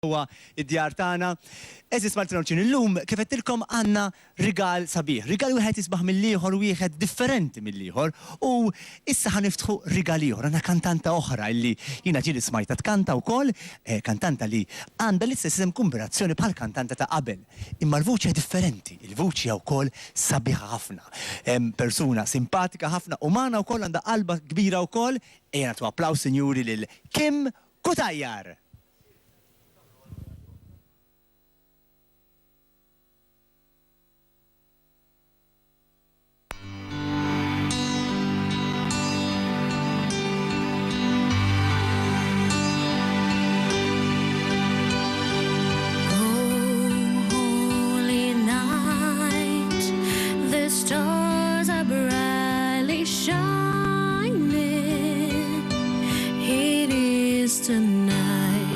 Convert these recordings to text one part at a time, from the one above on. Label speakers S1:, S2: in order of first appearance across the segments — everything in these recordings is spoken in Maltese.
S1: huwa id-djar tagħna. Eżis Martinoċin, illum kif qedtilkom għandna rigal sabiħ. Rigal wieħed jisbaħ mill-ieħor, wieħed differenti mill-ieħor. U issa ħaniftħu rigal ieħor. Għandna kantanta oħra illi jiena ġieli smajta tkanta wkoll, kantanta li għandha l-istess kombinazzjoni bħal kantanta ta' qabel. Imma l-vuċi differenti, il-vuċi wkoll sabiħa ħafna. Persuna simpatika ħafna, umana wkoll għandha qalba kbira wkoll. Ejja nagħtu applaws sinjuri lil Kim Kutajjar.
S2: Stars are brightly shining. It is tonight.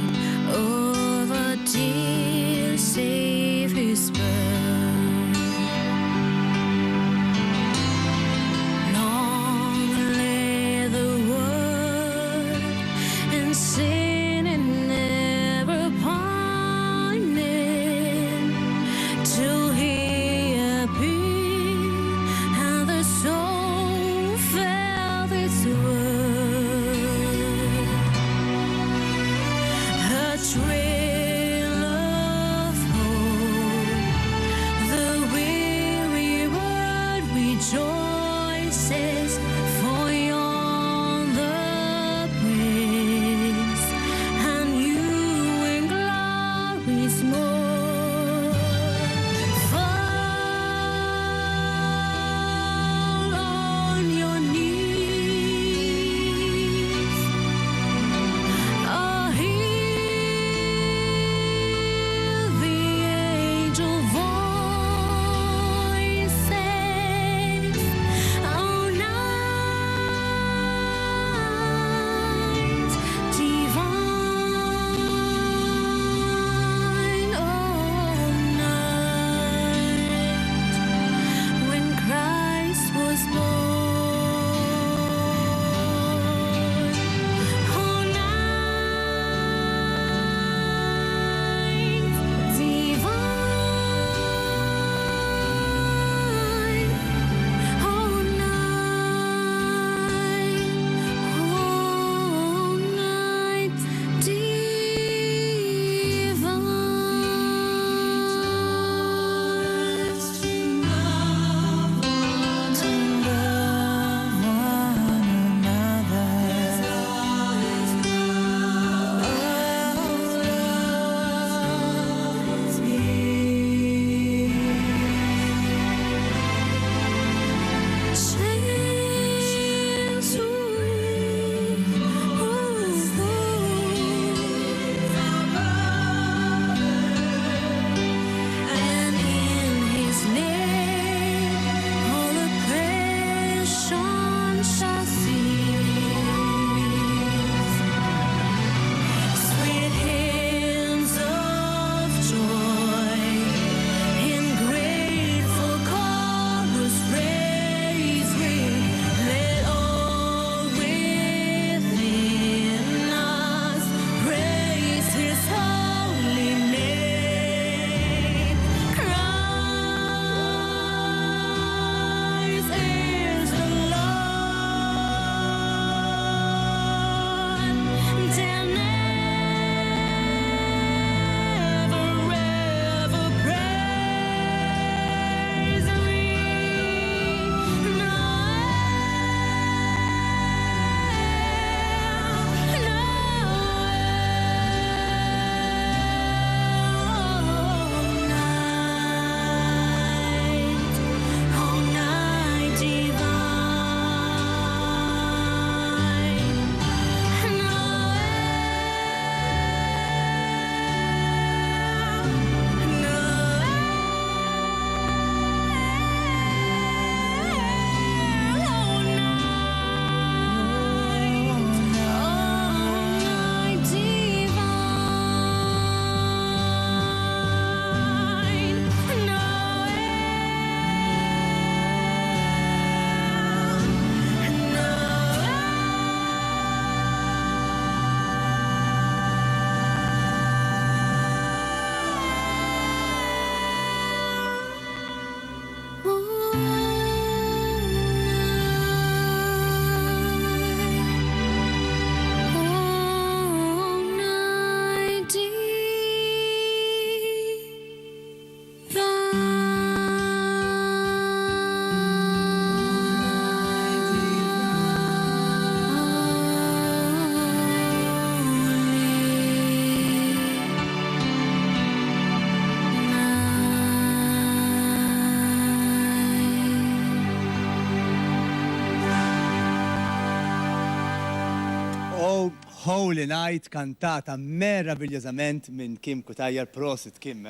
S1: Holy Night kantata meravigliosament minn Kim Kutajjar, prosit Kim,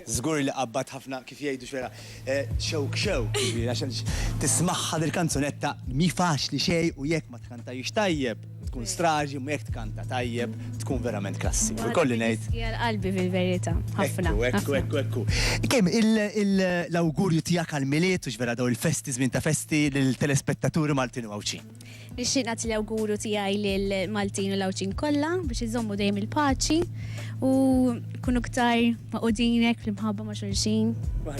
S1: Żgur li qabbat ħafna kif jgħidu xwera xow, għaxan tismaħħa dil-kanzunetta mi faċli xej u jekk ma tkantajix tajjeb, tkun straġi, u jekk tkanta tajjeb, tkun verament klassi. U kolli ngħid.
S2: Qalbi fil-verità, ħafna.
S1: Ekku. Kim, l-awgurju tiegħek għall-miliet u x'vera daw il-festi żmien ta' festi lill-telespettaturi Maltin u Awċin.
S2: Nixtieq nagħti l-awguru tiegħi lill-Maltin u l-Awċin kollha biex iżommu dejjem il-paċi u kunu ktar maqudin fl-imħabba ma' xulxin.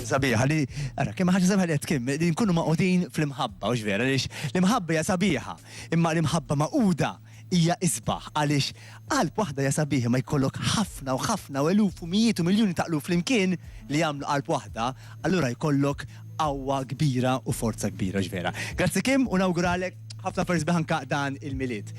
S1: Sabiħa li, ara, kemm ħaġa sabiħa li qed Kim, li nkunu maqudin fl-imħabba, u x'vera, għaliex l-imħabba hija sabiħa, imma l-imħabba maquda hija isbaħ għaliex qalb waħda hija sabiħa ma jkollok ħafna u eluf u mijiet u miljuni taqlu flimkien li jagħmlu qalb waħda, allura jkollok qawwa kbira u forza kbira ġvera. Grazzi Kim u nawguralek ħafna first biħanka dan il-miliet.